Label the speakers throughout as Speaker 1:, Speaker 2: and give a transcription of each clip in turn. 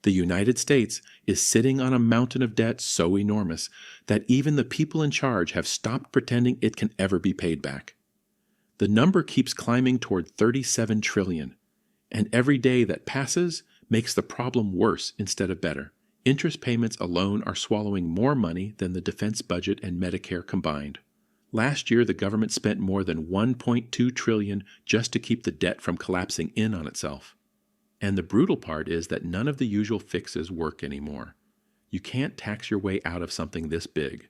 Speaker 1: The United States is sitting on a mountain of debt so enormous that even the people in charge have stopped pretending it can ever be paid back. The number keeps climbing toward 37 trillion, and every day that passes makes the problem worse instead of better. Interest payments alone are swallowing more money than the defense budget and Medicare combined. Last year, the government spent more than $1.2 trillion just to keep the debt from collapsing in on itself. And the brutal part is that none of the usual fixes work anymore. You can't tax your way out of something this big.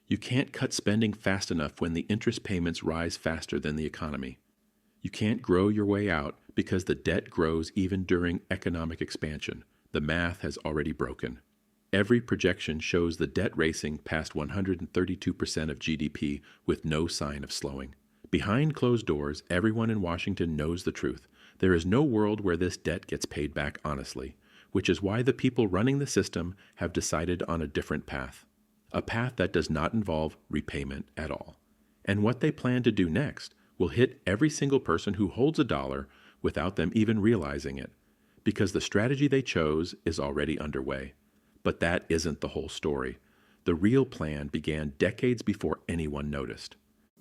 Speaker 1: You can't cut spending fast enough when the interest payments rise faster than the economy. You can't grow your way out because the debt grows even during economic expansion. The math has already broken. Every projection shows the debt racing past 132% of GDP with no sign of slowing. Behind closed doors, everyone in Washington knows the truth. There is no world where this debt gets paid back honestly, which is why the people running the system have decided on a different path. A path that does not involve repayment at all. And what they plan to do next will hit every single person who holds a dollar without them even realizing it, because the strategy they chose is already underway. But that isn't the whole story. The real plan began decades before anyone noticed.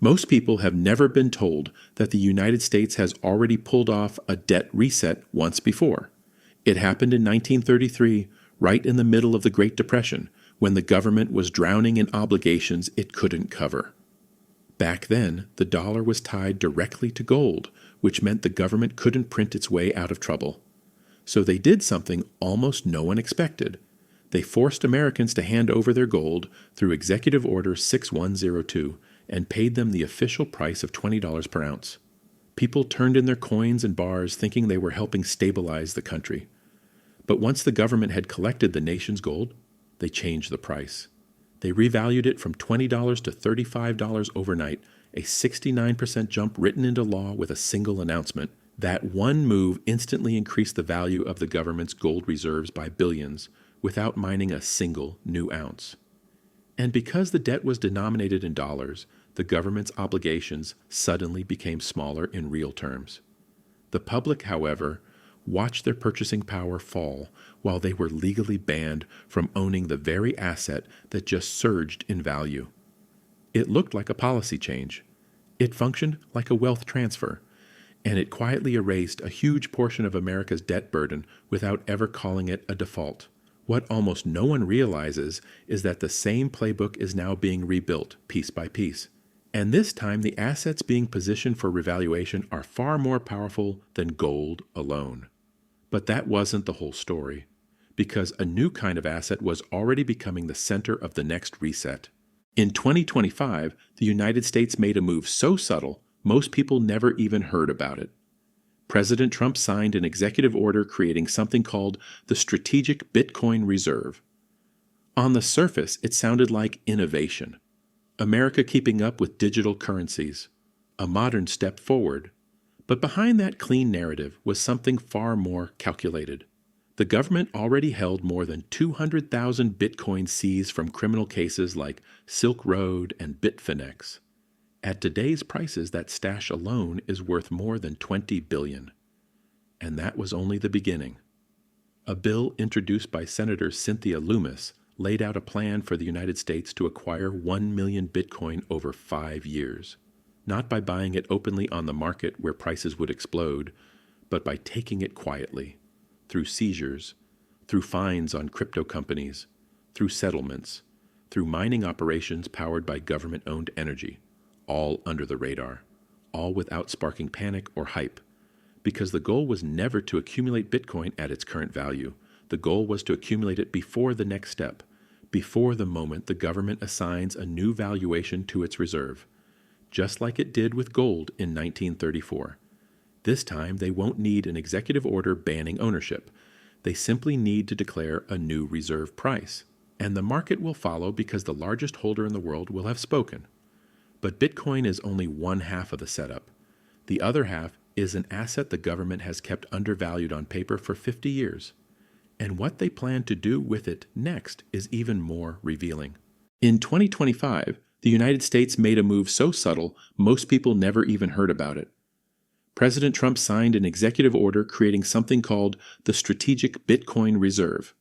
Speaker 1: Most people have never been told that the United States has already pulled off a debt reset once before. It happened in 1933, right in the middle of the Great Depression, when the government was drowning in obligations it couldn't cover. Back then, the dollar was tied directly to gold, which meant the government couldn't print its way out of trouble. So they did something almost no one expected. They forced Americans to hand over their gold through Executive Order 6102 and paid them the official price of $20 per ounce. People turned in their coins and bars thinking they were helping stabilize the country. But once the government had collected the nation's gold, they changed the price. They revalued it from $20 to $35 overnight, a 69% jump written into law with a single announcement. That one move instantly increased the value of the government's gold reserves by billions without mining a single new ounce. And because the debt was denominated in dollars, the government's obligations suddenly became smaller in real terms. The public, however, watched their purchasing power fall while they were legally banned from owning the very asset that just surged in value. It looked like a policy change. It functioned like a wealth transfer, and it quietly erased a huge portion of America's debt burden without ever calling it a default. What almost no one realizes is that the same playbook is now being rebuilt piece by piece. And this time, the assets being positioned for revaluation are far more powerful than gold alone. But that wasn't the whole story, because a new kind of asset was already becoming the center of the next reset. In 2025, the United States made a move so subtle, most people never even heard about it. President Trump signed an executive order creating something called the Strategic Bitcoin Reserve. On the surface, it sounded like innovation. America keeping up with digital currencies, a modern step forward. But behind that clean narrative was something far more calculated. The government already held more than 200,000 Bitcoin seized from criminal cases like Silk Road and Bitfinex. At today's prices, that stash alone is worth more than $20 billion. And that was only the beginning. A bill introduced by Senator Cynthia Lummis laid out a plan for the United States to acquire 1 million Bitcoin over 5 years, not by buying it openly on the market where prices would explode, but by taking it quietly, through seizures, through fines on crypto companies, through settlements, through mining operations powered by government-owned energy, all under the radar, all without sparking panic or hype, because the goal was never to accumulate Bitcoin at its current value. The goal was to accumulate it before the next step, before the moment the government assigns a new valuation to its reserve, just like it did with gold in 1934. This time, they won't need an executive order banning ownership. They simply need to declare a new reserve price, and the market will follow because the largest holder in the world will have spoken. But Bitcoin is only one half of the setup. The other half is an asset the government has kept undervalued on paper for 50 years. And what they plan to do with it next is even more revealing. In 2025, the United States made a move so subtle most people never even heard about it. President Trump signed an executive order creating something called the Strategic Bitcoin Reserve.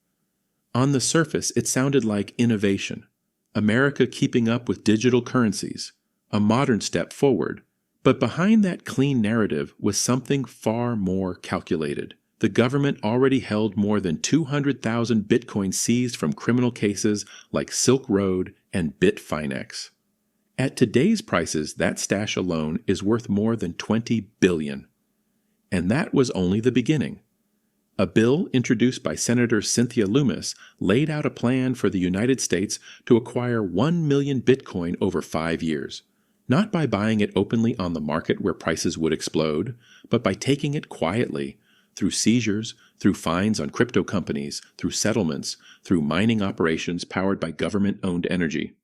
Speaker 1: On the surface, it sounded like innovation, America keeping up with digital currencies, a modern step forward. But behind that clean narrative was something far more calculated. The government already held more than 200,000 Bitcoin seized from criminal cases like Silk Road and Bitfinex. At today's prices, that stash alone is worth more than $20 billion. And that was only the beginning. A bill introduced by Senator Cynthia Lummis laid out a plan for the United States to acquire 1 million Bitcoin over 5 years, not by buying it openly on the market where prices would explode, but by taking it quietly, through seizures, through fines on crypto companies, through settlements, through mining operations powered by government-owned energy.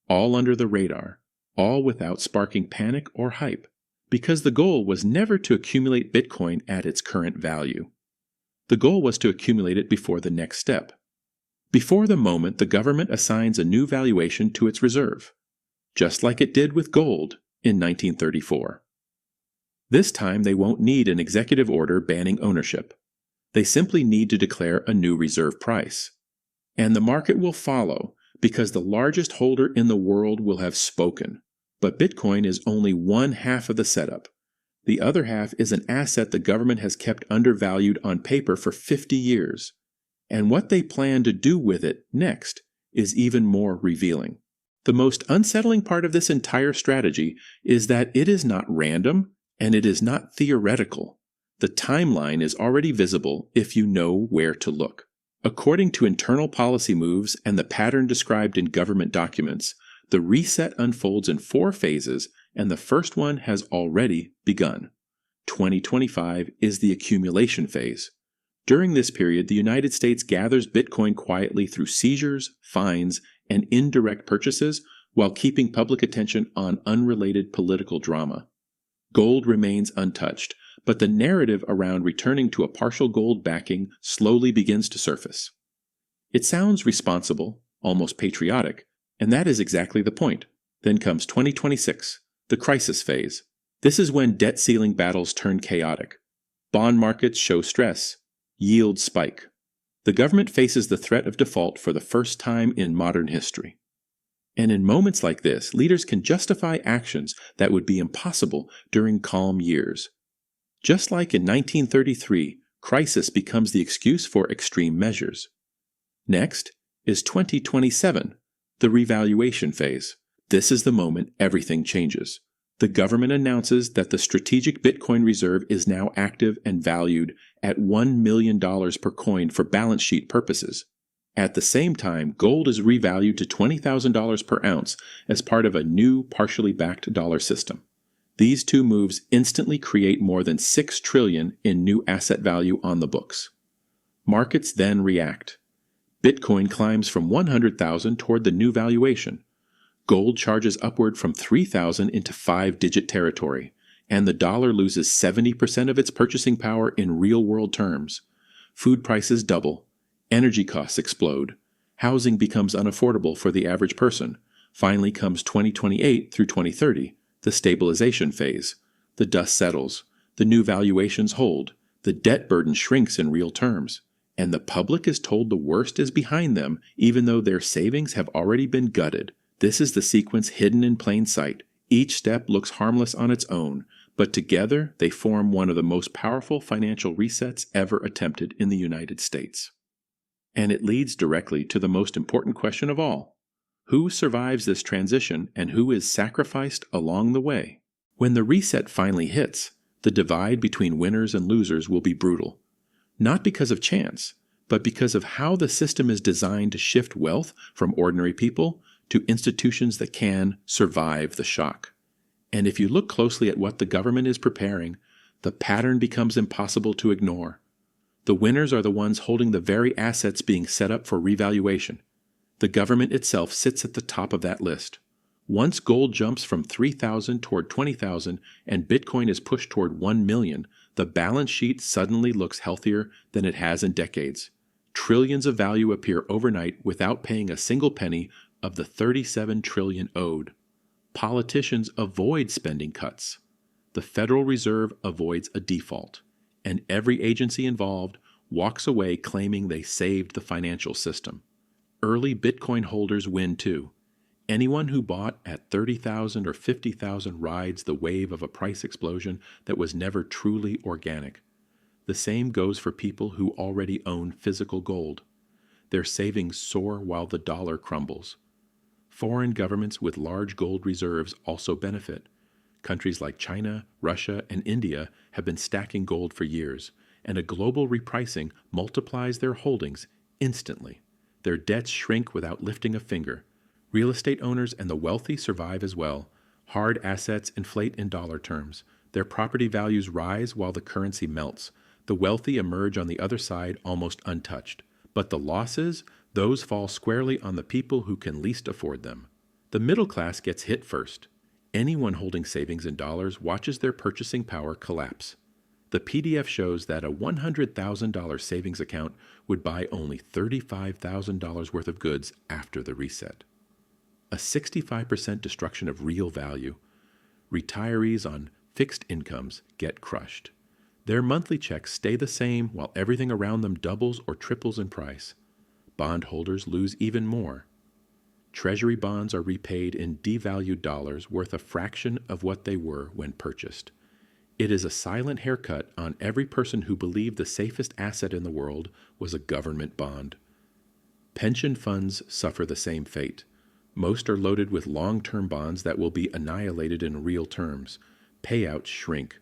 Speaker 1: All under the radar, all without sparking panic or hype, because the goal was never to accumulate Bitcoin at its current value. The goal was to accumulate it before the next step, before the moment the government assigns a new valuation to its reserve, just like it did with gold in 1934. This time they won't need an executive order banning ownership. They simply need to declare a new reserve price. And the market will follow because the largest holder in the world will have spoken. But Bitcoin is only one half of the setup. The other half is an asset the government has kept undervalued on paper for 50 years. And what they plan to do with it next is even more revealing. The most unsettling part of this entire strategy is that it is not random and it is not theoretical. The timeline is already visible if you know where to look. According to internal policy moves and the pattern described in government documents, the reset unfolds in 4 phases, and the first one has already begun. 2025 is the accumulation phase. During this period, the United States gathers Bitcoin quietly through seizures, fines, and indirect purchases while keeping public attention on unrelated political drama. Gold remains untouched, but the narrative around returning to a partial gold backing slowly begins to surface. It sounds responsible, almost patriotic, and that is exactly the point. Then comes 2026, the crisis phase. This is when debt ceiling battles turn chaotic. Bond markets show stress. Yields spike. The government faces the threat of default for the first time in modern history. And in moments like this, leaders can justify actions that would be impossible during calm years. Just like in 1933, crisis becomes the excuse for extreme measures. Next is 2027, the revaluation phase. This is the moment everything changes. The government announces that the strategic Bitcoin reserve is now active and valued at $1 million per coin for balance sheet purposes. At the same time, gold is revalued to $20,000 per ounce as part of a new partially backed dollar system. These two moves instantly create more than $6 trillion in new asset value on the books. Markets then react. Bitcoin climbs from 100,000 toward the new valuation. Gold charges upward from 3,000 into 5-digit territory, and the dollar loses 70% of its purchasing power in real-world terms. Food prices double, energy costs explode, housing becomes unaffordable for the average person. Finally comes 2028 through 2030, the stabilization phase. The dust settles, the new valuations hold, the debt burden shrinks in real terms, and the public is told the worst is behind them even though their savings have already been gutted. This is the sequence hidden in plain sight. Each step looks harmless on its own, but together they form one of the most powerful financial resets ever attempted in the United States. And it leads directly to the most important question of all. Who survives this transition and who is sacrificed along the way? When the reset finally hits, the divide between winners and losers will be brutal. Not because of chance, but because of how the system is designed to shift wealth from ordinary people to institutions that can survive the shock. And if you look closely at what the government is preparing, the pattern becomes impossible to ignore. The winners are the ones holding the very assets being set up for revaluation. The government itself sits at the top of that list. Once gold jumps from 3,000 toward 20,000 and Bitcoin is pushed toward 1 million, the balance sheet suddenly looks healthier than it has in decades. Trillions of value appear overnight without paying a single penny of the 37 trillion owed. Politicians avoid spending cuts. The Federal Reserve avoids a default. And every agency involved, walks away claiming they saved the financial system. Early Bitcoin holders win too. Anyone who bought at 30,000 or 50,000 rides the wave of a price explosion that was never truly organic. The same goes for people who already own physical gold. Their savings soar while the dollar crumbles. Foreign governments with large gold reserves also benefit. Countries like China, Russia, and India have been stacking gold for years, and a global repricing multiplies their holdings instantly. Their debts shrink without lifting a finger. Real estate owners and the wealthy survive as well. Hard assets inflate in dollar terms. Their property values rise while the currency melts. The wealthy emerge on the other side almost untouched. But the losses, those fall squarely on the people who can least afford them. The middle class gets hit first. Anyone holding savings in dollars watches their purchasing power collapse. The PDF shows that a $100,000 savings account would buy only $35,000 worth of goods after the reset. A 65% destruction of real value. Retirees on fixed incomes get crushed. Their monthly checks stay the same while everything around them doubles or triples in price. Bondholders lose even more. Treasury bonds are repaid in devalued dollars worth a fraction of what they were when purchased. It is a silent haircut on every person who believed the safest asset in the world was a government bond. Pension funds suffer the same fate. Most are loaded with long-term bonds that will be annihilated in real terms. Payouts shrink.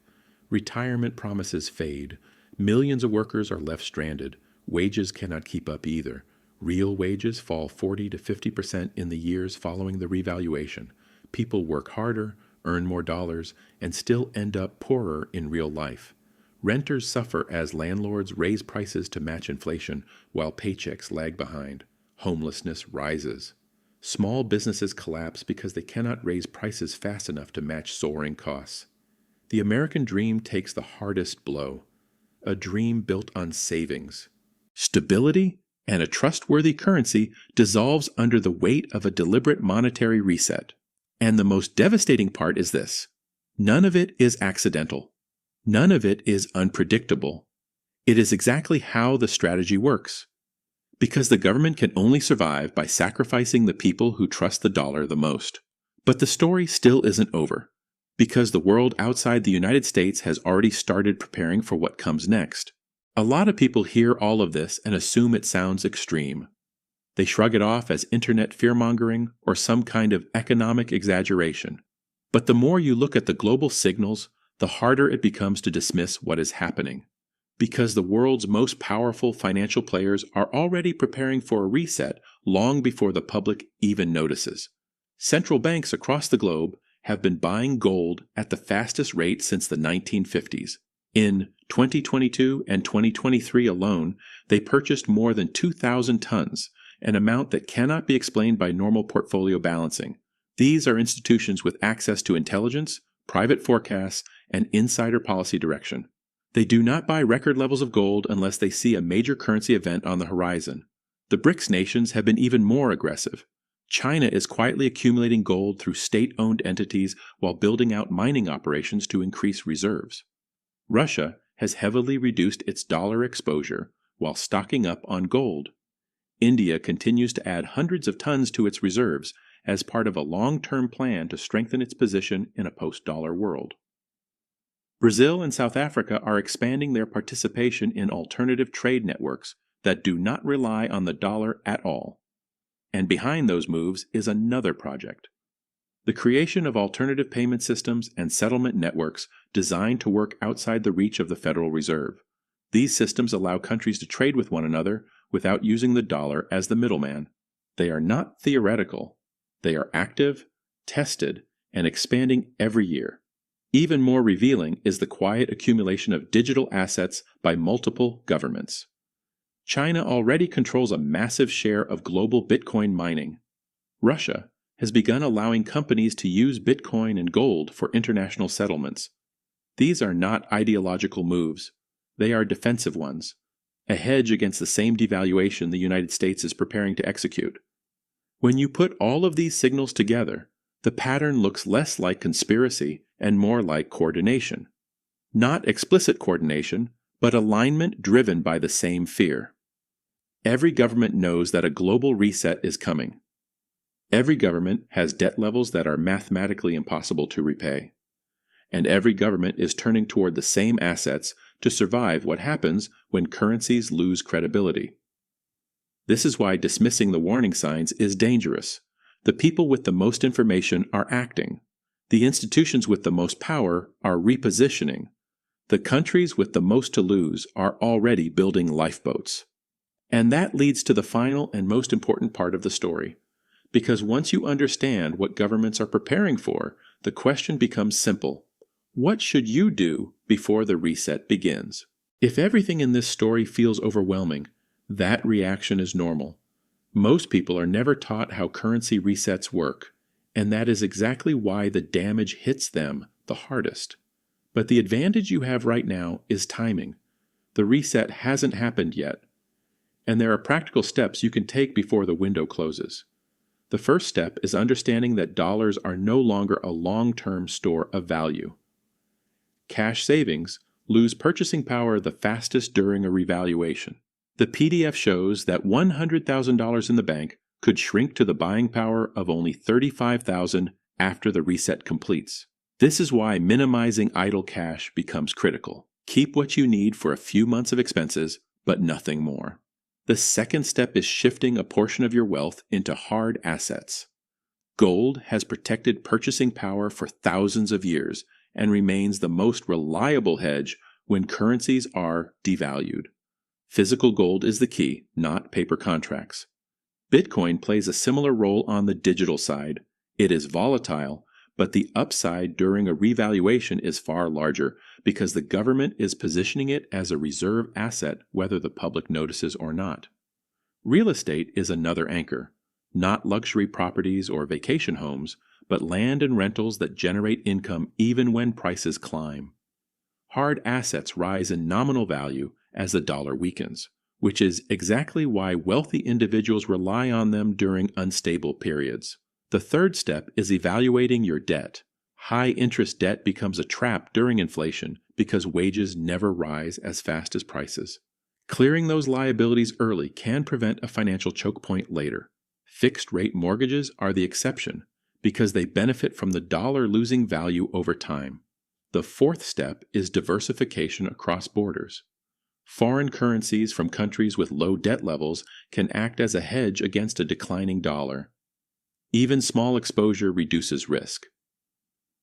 Speaker 1: Retirement promises fade. Millions of workers are left stranded. Wages cannot keep up either. Real wages fall 40 to 50% in the years following the revaluation. People work harder, earn more dollars, and still end up poorer in real life. Renters suffer as landlords raise prices to match inflation while paychecks lag behind. Homelessness rises. Small businesses collapse because they cannot raise prices fast enough to match soaring costs. The American dream takes the hardest blow. A dream built on savings. Stability and a trustworthy currency dissolves under the weight of a deliberate monetary reset. And the most devastating part is this: none of it is accidental. None of it is unpredictable. It is exactly how the strategy works. Because the government can only survive by sacrificing the people who trust the dollar the most. But the story still isn't over. Because the world outside the United States has already started preparing for what comes next. A lot of people hear all of this and assume it sounds extreme. They shrug it off as internet fearmongering or some kind of economic exaggeration. But the more you look at the global signals, the harder it becomes to dismiss what is happening. Because the world's most powerful financial players are already preparing for a reset long before the public even notices. Central banks across the globe have been buying gold at the fastest rate since the 1950s. In 2022 and 2023 alone, they purchased more than 2,000 tons, an amount that cannot be explained by normal portfolio balancing. These are institutions with access to intelligence, private forecasts, and insider policy direction. They do not buy record levels of gold unless they see a major currency event on the horizon. The BRICS nations have been even more aggressive. China is quietly accumulating gold through state-owned entities while building out mining operations to increase reserves. Russia has heavily reduced its dollar exposure while stocking up on gold. India continues to add hundreds of tons to its reserves as part of a long-term plan to strengthen its position in a post-dollar world. Brazil and South Africa are expanding their participation in alternative trade networks that do not rely on the dollar at all. And behind those moves is another project: the creation of alternative payment systems and settlement networks designed to work outside the reach of the Federal Reserve. These systems allow countries to trade with one another without using the dollar as the middleman. They are not theoretical. They are active, tested, and expanding every year. Even more revealing is the quiet accumulation of digital assets by multiple governments. China already controls a massive share of global Bitcoin mining. Russia has begun allowing companies to use Bitcoin and gold for international settlements. These are not ideological moves. They are defensive ones, a hedge against the same devaluation the United States is preparing to execute. When you put all of these signals together, the pattern looks less like conspiracy and more like coordination. Not explicit coordination, but alignment driven by the same fear. Every government knows that a global reset is coming. Every government has debt levels that are mathematically impossible to repay. And every government is turning toward the same assets to survive what happens when currencies lose credibility. This is why dismissing the warning signs is dangerous. The people with the most information are acting. The institutions with the most power are repositioning. The countries with the most to lose are already building lifeboats. And that leads to the final and most important part of the story. Because once you understand what governments are preparing for, the question becomes simple. What should you do before the reset begins? If everything in this story feels overwhelming, that reaction is normal. Most people are never taught how currency resets work, and that is exactly why the damage hits them the hardest. But the advantage you have right now is timing. The reset hasn't happened yet, and there are practical steps you can take before the window closes. The first step is understanding that dollars are no longer a long-term store of value. Cash savings lose purchasing power the fastest during a revaluation. The PDF shows that $100,000 in the bank could shrink to the buying power of only $35,000 after the reset completes. This is why minimizing idle cash becomes critical. Keep what you need for a few months of expenses, but nothing more. The second step is shifting a portion of your wealth into hard assets. Gold has protected purchasing power for thousands of years and remains the most reliable hedge when currencies are devalued. Physical gold is the key, not paper contracts. Bitcoin plays a similar role on the digital side. It is volatile, but the upside during a revaluation is far larger because the government is positioning it as a reserve asset whether the public notices or not. Real estate is another anchor, not luxury properties or vacation homes, but land and rentals that generate income even when prices climb. Hard assets rise in nominal value as the dollar weakens, which is exactly why wealthy individuals rely on them during unstable periods. The third step is evaluating your debt. High-interest debt becomes a trap during inflation because wages never rise as fast as prices. Clearing those liabilities early can prevent a financial choke point later. Fixed-rate mortgages are the exception because they benefit from the dollar losing value over time. The fourth step is diversification across borders. Foreign currencies from countries with low debt levels can act as a hedge against a declining dollar. Even small exposure reduces risk.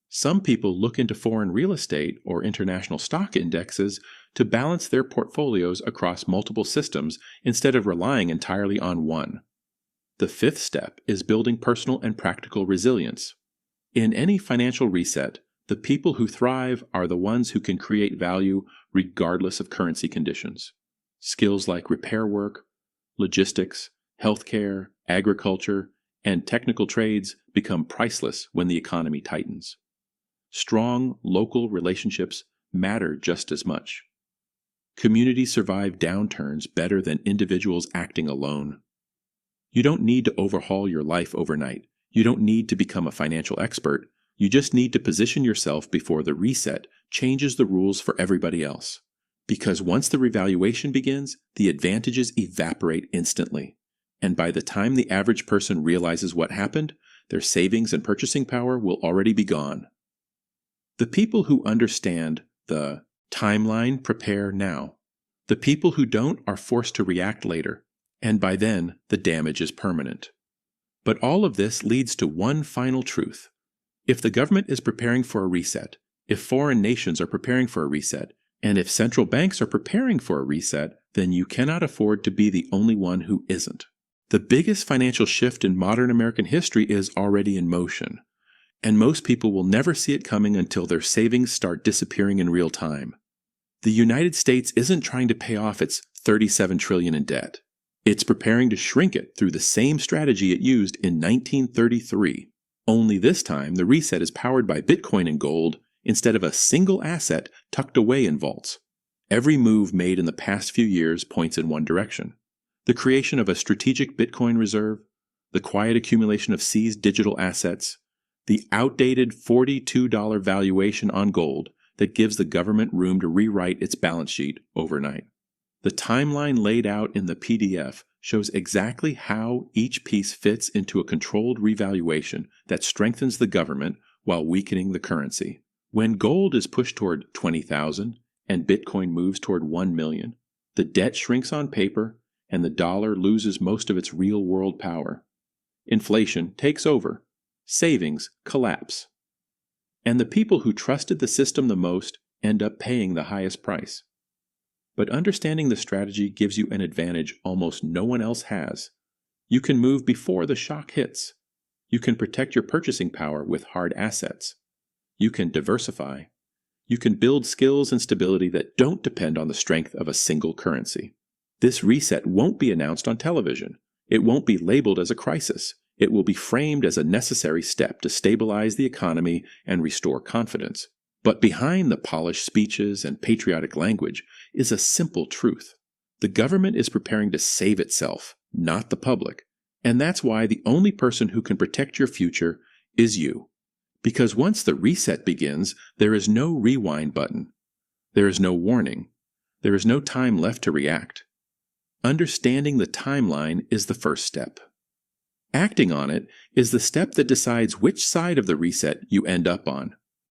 Speaker 1: Some people look into foreign real estate or international stock indexes to balance their portfolios across multiple systems instead of relying entirely on one. The fifth step is building personal and practical resilience. In any financial reset, the people who thrive are the ones who can create value regardless of currency conditions. Skills like repair work, logistics, healthcare, agriculture, and technical trades become priceless when the economy tightens. Strong local relationships matter just as much. Communities survive downturns better than individuals acting alone. You don't need to overhaul your life overnight. You don't need to become a financial expert. You just need to position yourself before the reset changes the rules for everybody else. Because once the revaluation begins, the advantages evaporate instantly. And by the time the average person realizes what happened, their savings and purchasing power will already be gone. The people who understand the timeline prepare now. The people who don't are forced to react later, and by then the damage is permanent. But all of this leads to one final truth. If the government is preparing for a reset, if foreign nations are preparing for a reset, and if central banks are preparing for a reset, then you cannot afford to be the only one who isn't. The biggest financial shift in modern American history is already in motion, and most people will never see it coming until their savings start disappearing in real time. The United States isn't trying to pay off its $37 trillion in debt. It's preparing to shrink it through the same strategy it used in 1933. Only this time, the reset is powered by Bitcoin and gold instead of a single asset tucked away in vaults. Every move made in the past few years points in one direction. The creation of a strategic Bitcoin reserve, the quiet accumulation of seized digital assets, the outdated $42 valuation on gold that gives the government room to rewrite its balance sheet overnight. The timeline laid out in the PDF shows exactly how each piece fits into a controlled revaluation that strengthens the government while weakening the currency. When gold is pushed toward 20,000 and Bitcoin moves toward 1 million, the debt shrinks on paper and the dollar loses most of its real-world power. Inflation takes over. Savings collapse. And the people who trusted the system the most end up paying the highest price. But understanding the strategy gives you an advantage almost no one else has. You can move before the shock hits. You can protect your purchasing power with hard assets. You can diversify. You can build skills and stability that don't depend on the strength of a single currency. This reset won't be announced on television. It won't be labeled as a crisis. It will be framed as a necessary step to stabilize the economy and restore confidence. But behind the polished speeches and patriotic language is a simple truth. The government is preparing to save itself, not the public. And that's why the only person who can protect your future is you. Because once the reset begins, there is no rewind button. There is no warning. There is no time left to react. Understanding the timeline is the first step. Acting on it is the step that decides which side of the reset you end up on.